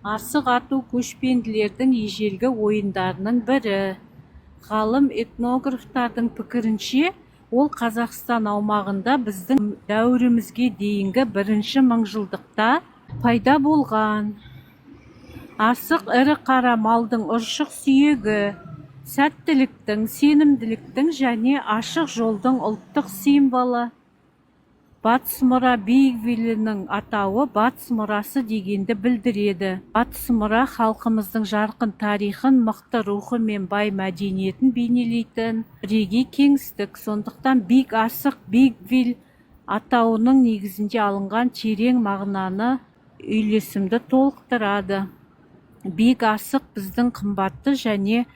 Асық ату көшпенділердің ежелгі ойындарының бірі. Ғалым этнографтардың пікірінше, ол Қазақстан аумағында біздің дәуірімізге дейінгі бірінші мыңжылдықта пайда болған. Асық ірі қара малдың ұршық сүйегі, сәттіліктің, сенімділіктің және ашық жолдың ұлттық символы. Батыс мұра Бейгвиллінің атауы батыс мұрасы дегенді білдіреді. Батыс мұра халқымыздың жарқын тарихын, мықты рухы мен бай мәдениетін бейнелейтін бірегей кеңістік. Сондықтан Биг Асық Бейгвилл атауының негізінде алынған терең мағынаны үйлесімді толықтырады. Биг Асық біздің қымбатты және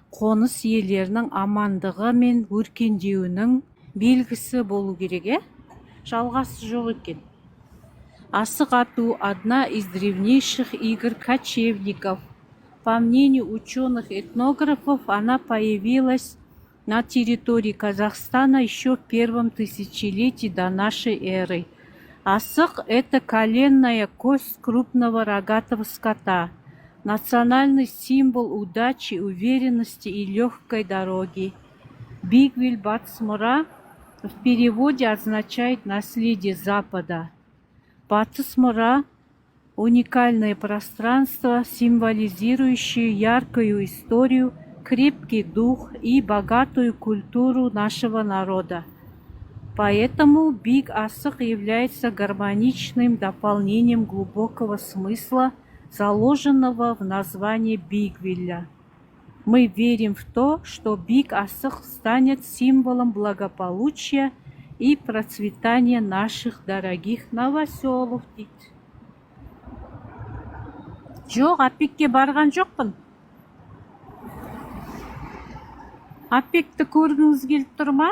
қоныс иелерінің амандығы мен өркендеуінің белгісі болу керек. Жалғасы жоқ екен. Асық ату – одна из древнейших игр кочевников. По мнению ученых-этнографов, она появилась на территории Казахстана еще в первом тысячелетии до нашей эры. Асық – это коленная кость крупного рогатого скота, национальный символ удачи, уверенности и легкой дороги. Бигвилл Батыс мұра в переводе означает «наследие Запада». Батыс мұра – уникальное пространство, символизирующее яркую историю, крепкий дух и богатую культуру нашего народа. Поэтому Биг Асық является гармоничным дополнением глубокого смысла, заложенного в названии Бигвилля. Мы верим в то, что Биг Асық станет символом благополучия и процветания наших дорогих новоселов. Жоқ, Апекке барған жоқпын. Апекті көргіңіз келіп тұр ма?